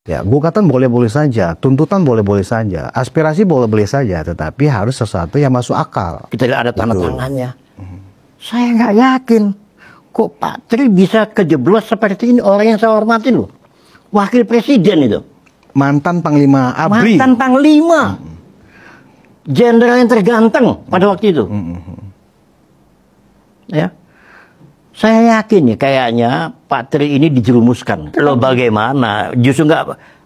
Ya, gugatan boleh-boleh saja, tuntutan boleh-boleh saja, aspirasi boleh-boleh saja, tetapi harus sesuatu yang masuk akal. Kita lihat ada tanda tangannya. Saya nggak yakin kok Pak Tri bisa kejeblos seperti ini. Orang yang saya hormatin loh, wakil presiden itu, Mantan Panglima ABRI, mantan Panglima, jenderal yang terganteng pada waktu itu. Ya, saya yakin ya kayaknya Pak Tri ini dijerumuskan. Loh bagaimana? Justru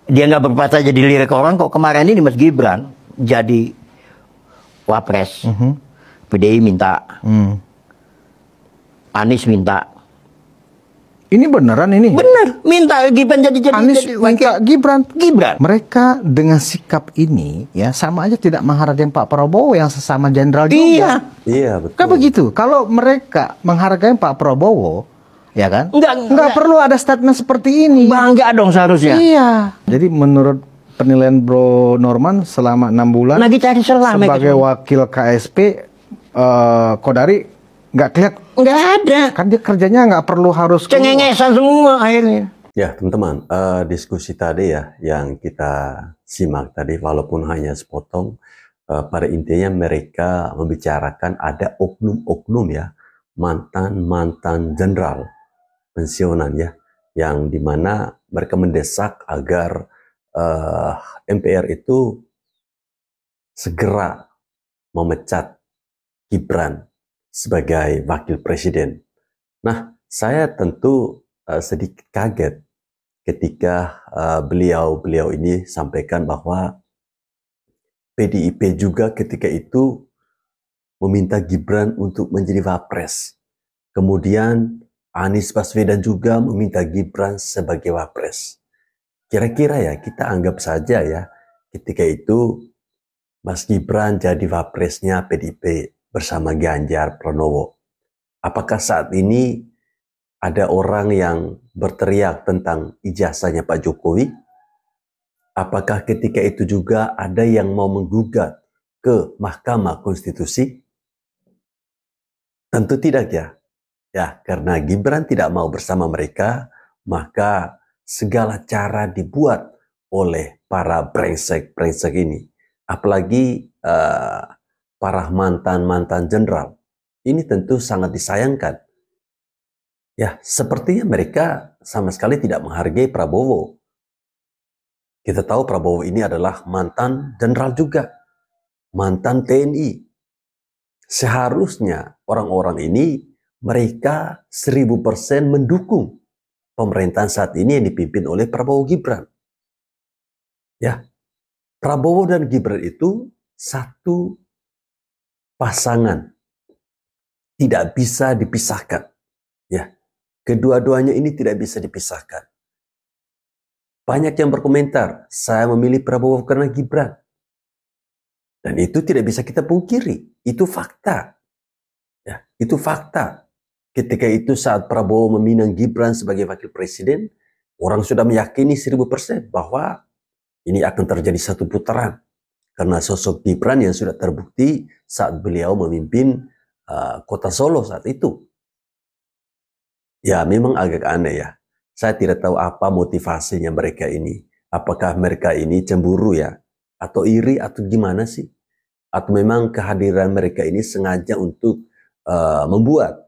dia nggak berpatah jadi lirik orang kok. Kemarin ini Mas Gibran jadi wapres, PDI minta, Anies minta. ini beneran ini? Bener, minta Gibran jadi Anies minta Gibran. Gibran. Mereka dengan sikap ini ya sama aja tidak menghargai Pak Prabowo yang sesama jenderal juga. Iya. Iya, betul. Kan begitu. Kalau mereka menghargai Pak Prabowo, ya kan? Nggak Nggak perlu ada statement seperti ini. Bangga dong seharusnya. Iya. Jadi menurut penilaian Bro Norman selama 6 bulan Lagi cari celah sebagai wakil KSP, Kodari nggak kelihatan. nggak ada. Kan dia kerjanya nggak perlu harus Cengengesan semua akhirnya. Ya, teman-teman, diskusi tadi ya yang kita simak tadi, walaupun hanya sepotong, pada intinya mereka membicarakan ada oknum-oknum ya, mantan-mantan jenderal pensiunan ya, yang dimana mereka mendesak agar MPR itu segera memecat Gibran sebagai wakil presiden. Nah, saya tentu sedikit kaget ketika beliau ini sampaikan bahwa PDIP juga ketika itu meminta Gibran untuk menjadi wapres. Kemudian Anies Baswedan juga meminta Gibran sebagai wapres. Kira-kira ya kita anggap saja ya ketika itu Mas Gibran jadi wapresnya PDIP bersama Ganjar Pranowo. Apakah saat ini ada orang yang berteriak tentang ijazahnya Pak Jokowi? Apakah ketika itu juga ada yang mau menggugat ke Mahkamah Konstitusi? Tentu tidak ya. Ya, karena Gibran tidak mau bersama mereka, maka segala cara dibuat oleh para brengsek-brengsek ini. Apalagi para mantan-mantan jenderal. Ini tentu sangat disayangkan. Ya, sepertinya mereka sama sekali tidak menghargai Prabowo. Kita tahu Prabowo ini adalah mantan jenderal juga, mantan TNI. Seharusnya orang-orang ini mereka 1000% mendukung pemerintahan saat ini yang dipimpin oleh Prabowo Gibran. Ya, Prabowo dan Gibran itu satu pasangan, tidak bisa dipisahkan. Ya, kedua-duanya ini tidak bisa dipisahkan. Banyak yang berkomentar, saya memilih Prabowo karena Gibran. Dan itu tidak bisa kita pungkiri. Itu fakta. Ya, itu fakta. Ketika itu saat Prabowo meminang Gibran sebagai wakil presiden, orang sudah meyakini 1000% bahwa ini akan terjadi satu putaran. Karena sosok Gibran yang sudah terbukti saat beliau memimpin kota Solo saat itu. Ya, memang agak aneh ya. Saya tidak tahu apa motivasinya mereka ini. Apakah mereka ini cemburu ya? Atau iri atau gimana sih? Atau memang kehadiran mereka ini sengaja untuk membuat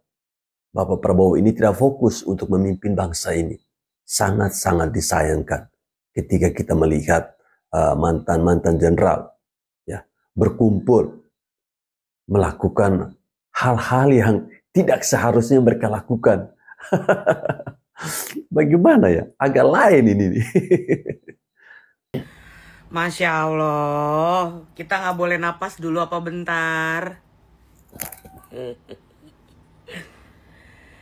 Bapak Prabowo ini tidak fokus untuk memimpin bangsa ini. Sangat-sangat disayangkan ketika kita melihat mantan-mantan jenderal ya berkumpul melakukan hal-hal yang tidak seharusnya mereka lakukan. Bagaimana ya? Agak lain ini nih. Masya Allah, kita nggak boleh napas dulu apa bentar?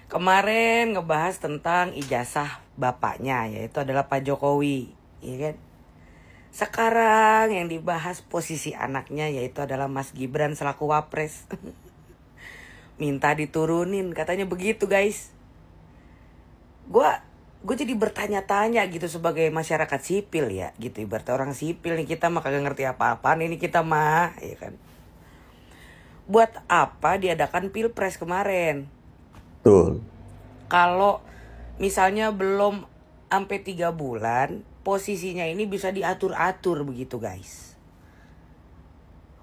Kemarin ngebahas tentang ijazah bapaknya, yaitu adalah Pak Jokowi, ya kan? Sekarang yang dibahas posisi anaknya, yaitu adalah Mas Gibran selaku wapres. Minta diturunin, katanya begitu guys. Gue jadi bertanya-tanya gitu sebagai masyarakat sipil ya, gitu ibarat orang sipil nih, kita mah kagak ngerti apa-apaan ini kita mah, ya kan? Buat apa diadakan pilpres kemarin? Betul. Kalau misalnya belum sampai 3 bulan posisinya ini bisa diatur-atur begitu guys.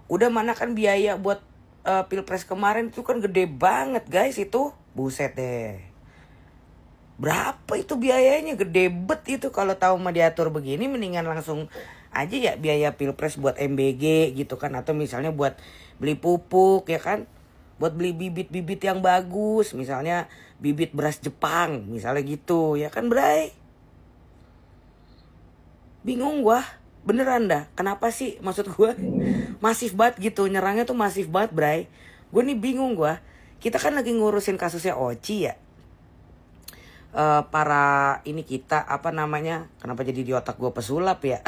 Udah mana kan biaya buat pilpres kemarin itu kan gede banget guys itu. Buset deh. Berapa itu biayanya? Gede bet itu. Kalau tahu mah diatur begini mendingan langsung aja ya biaya pilpres buat MBG gitu kan. Atau misalnya buat beli pupuk ya kan. Buat beli bibit-bibit yang bagus. Misalnya bibit beras Jepang. Misalnya gitu ya kan Bray. Bingung gua. Beneran dah. Kenapa sih maksud gua masif banget gitu. Nyerangnya tuh masif banget Bray. Gue nih bingung gua. Kita kan lagi ngurusin kasusnya Oci ya. Para ini kita apa namanya. Kenapa jadi di otak gua pesulap ya.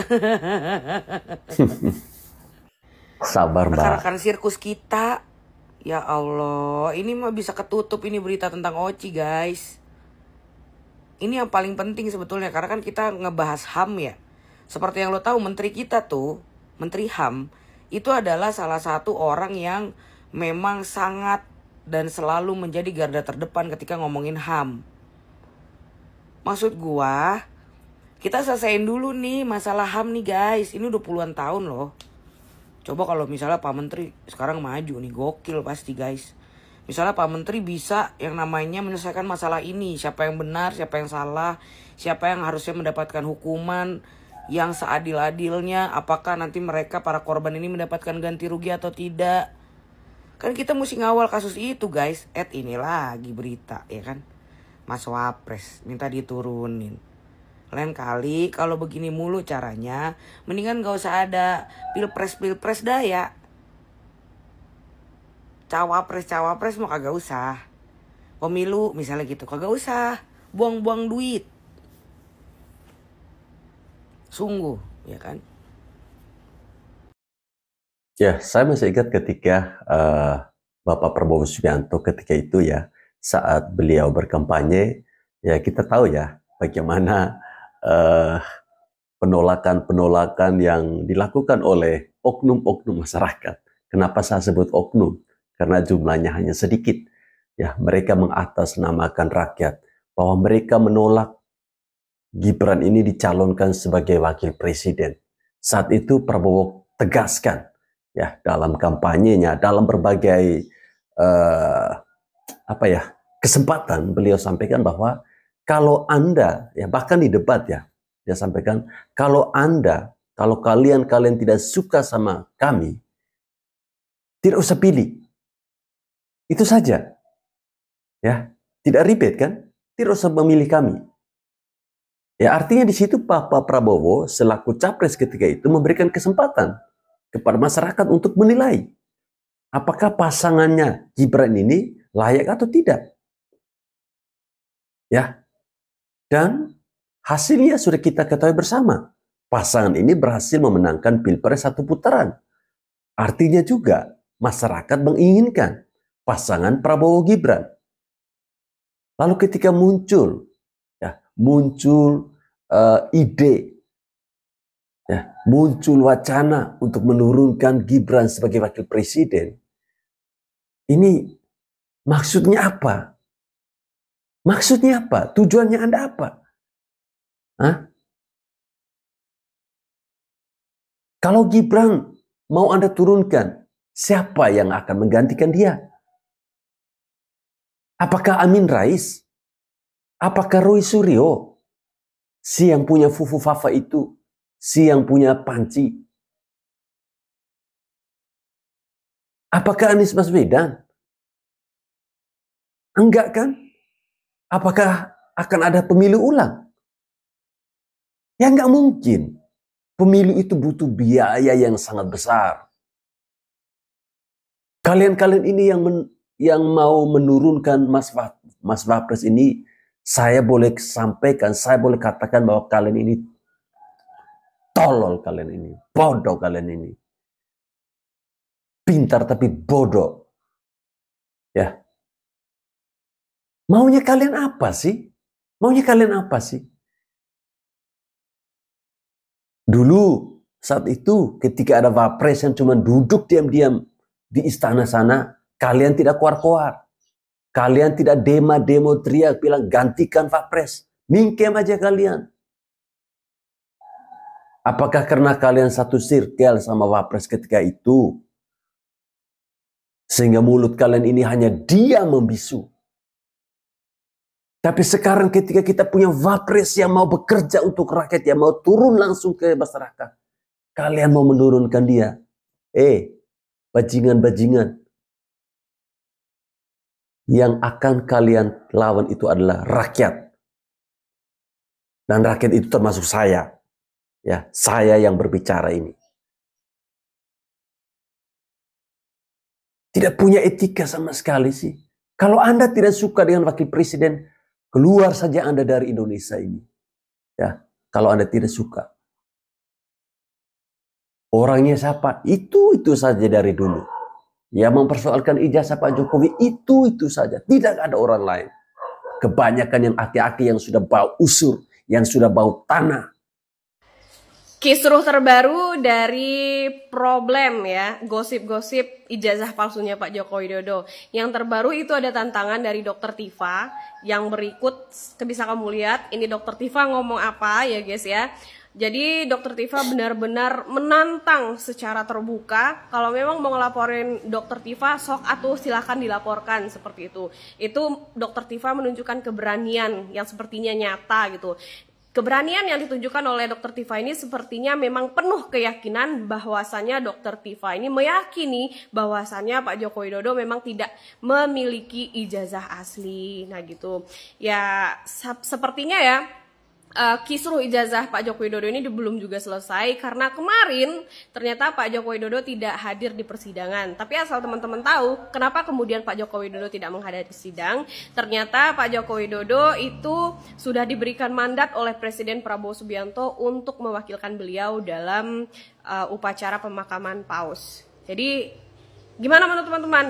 Sabar Mbak. Rekan-rekan sirkus kita. Ya Allah, ini mah bisa ketutup ini berita tentang Oci guys. Ini yang paling penting sebetulnya karena kan kita ngebahas HAM ya. Seperti yang lo tahu menteri kita tuh, Menteri HAM itu adalah salah satu orang yang memang sangat dan selalu menjadi garda terdepan ketika ngomongin HAM. Maksud gua, kita selesaiin dulu nih masalah HAM nih guys. Ini udah puluhan tahun loh. Coba kalau misalnya Pak Menteri sekarang maju nih, gokil pasti guys. Misalnya Pak Menteri bisa yang namanya menyelesaikan masalah ini. Siapa yang benar, siapa yang salah. Siapa yang harusnya mendapatkan hukuman yang seadil-adilnya. Apakah nanti mereka para korban ini mendapatkan ganti rugi atau tidak. Kan kita mesti ngawal kasus itu guys. Ini lagi berita ya kan. Mas Wapres minta diturunin. Lain kali kalau begini mulu caranya, mendingan gak usah ada pilpres dah ya. Cawapres mau kagak usah. Pemilu misalnya gitu kagak usah. Buang-buang duit. Sungguh ya kan. Ya, saya masih ingat ketika Bapak Prabowo Subianto ketika itu ya, saat beliau berkampanye, ya kita tahu ya bagaimana penolakan-penolakan yang dilakukan oleh oknum-oknum masyarakat. Kenapa saya sebut oknum? Karena jumlahnya hanya sedikit. Ya, mereka mengatasnamakan rakyat bahwa mereka menolak Gibran ini dicalonkan sebagai wakil presiden. Saat itu Prabowo tegaskan ya dalam kampanyenya, dalam berbagai kesempatan beliau sampaikan bahwa kalau Anda, ya bahkan di debat ya, dia sampaikan, kalau kalian tidak suka sama kami, tidak usah pilih. Itu saja. Ya, tidak ribet kan? Tidak usah memilih kami. Ya, artinya di situ Pak Prabowo selaku capres ketika itu memberikan kesempatan kepada masyarakat untuk menilai apakah pasangannya Gibran ini layak atau tidak. Ya. Dan hasilnya sudah kita ketahui bersama. Pasangan ini berhasil memenangkan pilpres 1 putaran. Artinya juga masyarakat menginginkan pasangan Prabowo Gibran. Lalu ketika muncul ide, muncul wacana untuk menurunkan Gibran sebagai wakil presiden. Ini maksudnya apa? Maksudnya apa? Tujuannya Anda apa? Hah? Kalau Gibran mau Anda turunkan, siapa yang akan menggantikan dia? Apakah Amin Rais? Apakah Roy Suryo? Si yang punya Fufu Fafa itu? Si yang punya panci? Apakah Anies Baswedan? Enggak kan? Apakah akan ada pemilu ulang? Ya enggak mungkin. Pemilu itu butuh biaya yang sangat besar. Kalian ini yang mau menurunkan Mas Wapres ini, saya boleh sampaikan, saya boleh katakan bahwa kalian ini tolol, kalian ini bodoh, kalian ini pintar tapi bodoh. Ya. Maunya kalian apa sih? Maunya kalian apa sih? Dulu saat itu ketika ada Wapres yang cuma duduk diam-diam di istana sana, kalian tidak keluar-keluar. Kalian tidak demo teriak bilang gantikan Wapres. Mingkem aja kalian. Apakah karena kalian satu sirkel sama Wapres ketika itu? Sehingga mulut kalian ini hanya diam membisu. Tapi sekarang ketika kita punya Wapres yang mau bekerja untuk rakyat, yang mau turun langsung ke masyarakat, kalian mau menurunkan dia. Bajingan-bajingan. Yang akan kalian lawan itu adalah rakyat. Dan rakyat itu termasuk saya. Ya, saya yang berbicara ini. Tidak punya etika sama sekali sih. Kalau Anda tidak suka dengan wakil presiden, keluar saja Anda dari Indonesia ini. Ya, kalau Anda tidak suka. Orangnya siapa? Itu saja dari dulu. Yang mempersoalkan ijazah Pak Jokowi itu saja. Tidak ada orang lain. Kebanyakan yang aki-aki yang sudah bau usur, yang sudah bau tanah. Kisruh terbaru dari problem ya, gosip-gosip ijazah palsunya Pak Joko Widodo. Yang terbaru itu ada tantangan dari Dr. Tifa yang berikut, bisa kamu lihat. Ini Dr. Tifa ngomong apa ya guys ya. Jadi Dr. Tifa benar-benar menantang secara terbuka. Kalau memang mau ngelaporin Dr. Tifa, sok atuh silahkan dilaporkan seperti itu. Itu Dr. Tifa menunjukkan keberanian yang sepertinya nyata gitu. Keberanian yang ditunjukkan oleh Dr. Tifa ini sepertinya memang penuh keyakinan bahwasannya Dr. Tifa ini meyakini bahwasannya Pak Joko Widodo memang tidak memiliki ijazah asli. Nah gitu. Ya sepertinya ya kisruh ijazah Pak Joko Widodo ini belum juga selesai karena kemarin ternyata Pak Joko Widodo tidak hadir di persidangan. Tapi asal teman-teman tahu kenapa kemudian Pak Joko Widodo tidak menghadiri sidang, ternyata Pak Joko Widodo itu sudah diberikan mandat oleh Presiden Prabowo Subianto untuk mewakilkan beliau dalam upacara pemakaman Paus. Jadi gimana menurut teman-teman?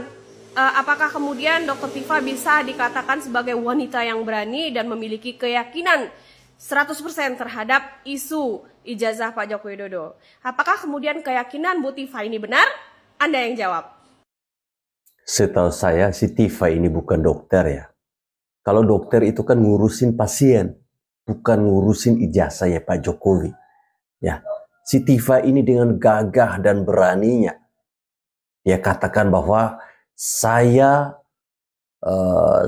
Apakah kemudian Dr. Tifa bisa dikatakan sebagai wanita yang berani dan memiliki keyakinan 100% terhadap isu ijazah Pak Joko Widodo? Apakah kemudian keyakinan Bu Tifa ini benar? Anda yang jawab. Setahu saya si Tifa ini bukan dokter ya. Kalau dokter itu kan ngurusin pasien, bukan ngurusin ijazahnya Pak Jokowi. Ya, si Tifa ini dengan gagah dan beraninya dia katakan bahwa saya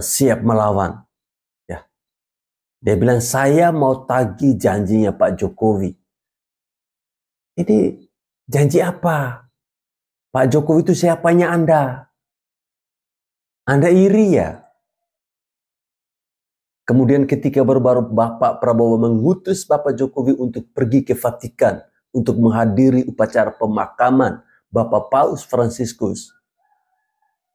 siap melawan. Dia bilang, saya mau tagih janjinya Pak Jokowi. Ini janji apa? Pak Jokowi itu siapanya Anda? Anda iri ya? Kemudian ketika baru-baru Bapak Prabowo mengutus Bapak Jokowi untuk pergi ke Vatikan, untuk menghadiri upacara pemakaman Bapak Paus Fransiskus,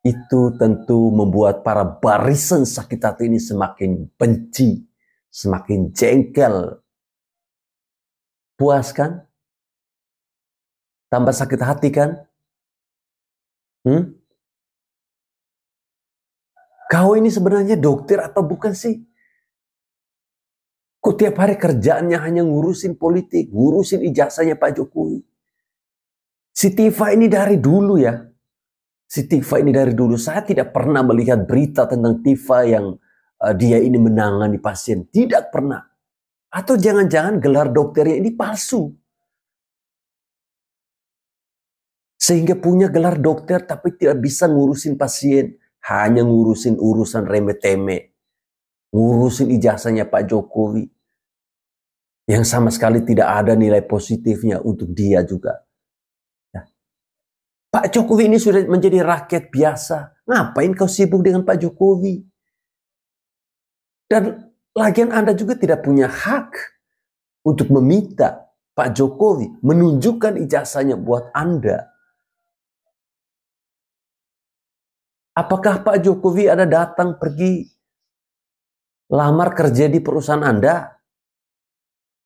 itu tentu membuat para barisan sakit hati ini semakin benci, semakin jengkel. Puas kan? Tambah sakit hati kan? Kau ini sebenarnya dokter atau bukan sih? Kok tiap hari kerjaannya hanya ngurusin politik, ngurusin ijazahnya Pak Jokowi? Si Tifa ini dari dulu ya. Si Tifa ini dari dulu. Saya tidak pernah melihat berita tentang Tifa yang dia ini menangani pasien. Tidak pernah. Atau jangan-jangan gelar dokternya ini palsu. Sehingga punya gelar dokter tapi tidak bisa ngurusin pasien. Hanya ngurusin urusan remeh-temeh. Ngurusin ijazahnya Pak Jokowi. Yang sama sekali tidak ada nilai positifnya untuk dia juga. Ya. Pak Jokowi ini sudah menjadi rakyat biasa. Ngapain kau sibuk dengan Pak Jokowi? Dan lagian Anda juga tidak punya hak untuk meminta Pak Jokowi menunjukkan ijazahnya buat Anda. Apakah Pak Jokowi ada datang pergi lamar kerja di perusahaan Anda?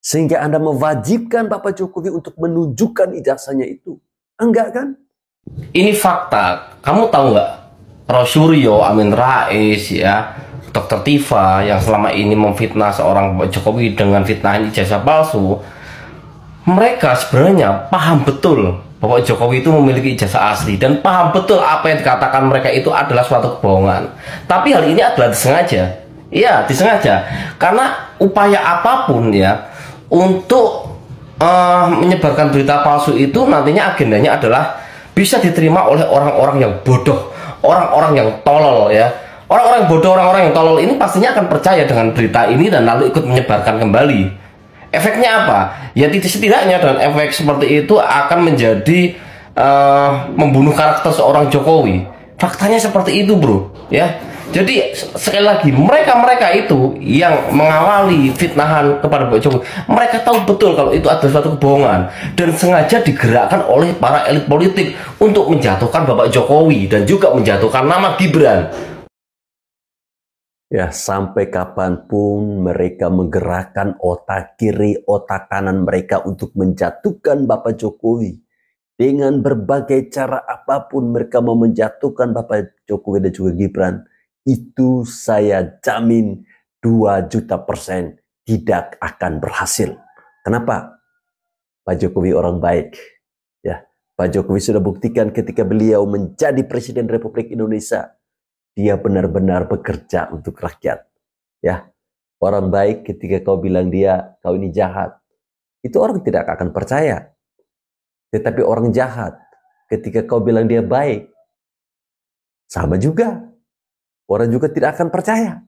Sehingga Anda mewajibkan Bapak Jokowi untuk menunjukkan ijazahnya itu? Enggak kan? Ini fakta. Kamu tahu nggak? Rosuryo, Amin Rais, ya, Dr. Tifa yang selama ini memfitnah seorang Pak Jokowi dengan fitnahan ijazah palsu, mereka sebenarnya paham betul bahwa Jokowi itu memiliki ijazah asli dan paham betul apa yang dikatakan mereka itu adalah suatu kebohongan. Tapi hal ini adalah disengaja. Iya, disengaja. Karena upaya apapun ya untuk menyebarkan berita palsu itu nantinya agendanya adalah bisa diterima oleh orang-orang yang bodoh, orang-orang yang tolol ya. Orang-orang bodoh, orang-orang yang tolol ini pastinya akan percaya dengan berita ini dan lalu ikut menyebarkan kembali. Efeknya apa? Ya setidaknya dengan efek seperti itu akan menjadi membunuh karakter seorang Jokowi. Faktanya seperti itu, bro. Ya. Jadi sekali lagi mereka itu yang mengawali fitnahan kepada Pak Jokowi, mereka tahu betul kalau itu adalah suatu kebohongan dan sengaja digerakkan oleh para elit politik untuk menjatuhkan Bapak Jokowi dan juga menjatuhkan nama Gibran. Ya, sampai kapanpun mereka menggerakkan otak kiri, otak kanan mereka untuk menjatuhkan Bapak Jokowi. Dengan berbagai cara apapun mereka mau menjatuhkan Bapak Jokowi dan juga Gibran. Itu saya jamin 2.000.000% tidak akan berhasil. Kenapa? Pak Jokowi orang baik. Ya, Pak Jokowi sudah buktikan ketika beliau menjadi Presiden Republik Indonesia. Dia benar-benar bekerja untuk rakyat. Ya, orang baik ketika kau bilang kau ini jahat, itu orang tidak akan percaya. Tetapi orang jahat ketika kau bilang dia baik, sama juga. Orang juga tidak akan percaya.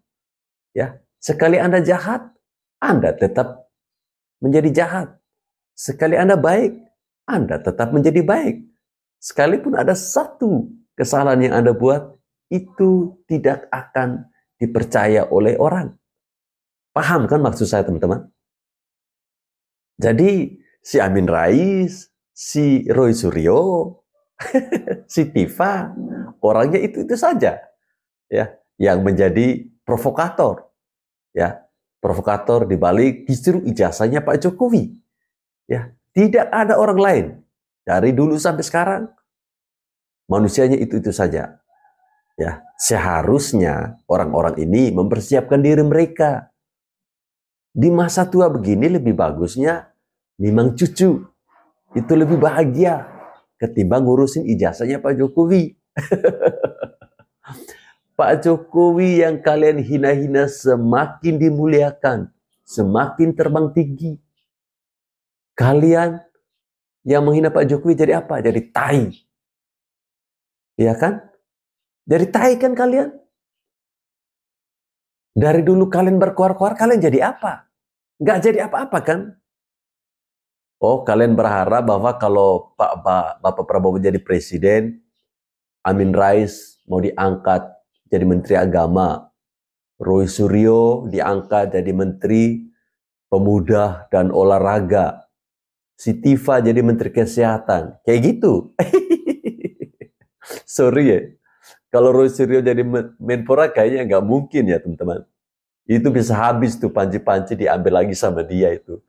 Ya, sekali Anda jahat, Anda tetap menjadi jahat. Sekali Anda baik, Anda tetap menjadi baik. Sekalipun ada satu kesalahan yang Anda buat, itu tidak akan dipercaya oleh orang. Paham kan maksud saya, teman-teman? Jadi si Amin Rais, si Roy Suryo, si Tifa, orangnya itu saja. Ya, yang menjadi provokator. Ya, provokator dibalik justru ijazahnya Pak Jokowi. Ya, tidak ada orang lain dari dulu sampai sekarang. Manusianya itu saja. Ya, seharusnya orang-orang ini mempersiapkan diri mereka. Di masa tua begini lebih bagusnya nimang cucu. Itu lebih bahagia ketimbang ngurusin ijazahnya Pak Jokowi. Pak Jokowi yang kalian hina-hina semakin dimuliakan, semakin terbang tinggi. Kalian yang menghina Pak Jokowi jadi apa? Jadi tai. Iya kan? Jadi tai kan kalian? Dari dulu kalian berkuar-kuar, kalian jadi apa? Nggak jadi apa-apa kan? Oh, kalian berharap bahwa kalau Bapak Prabowo jadi presiden, Amin Rais mau diangkat jadi Menteri Agama, Roy Suryo diangkat jadi Menteri Pemuda dan Olahraga, si Tifa jadi Menteri Kesehatan, kayak gitu. Sorry ya, kalau Roy Suryo jadi Menpora kayaknya nggak mungkin ya teman-teman. Itu bisa habis tuh panci-panci diambil lagi sama dia itu.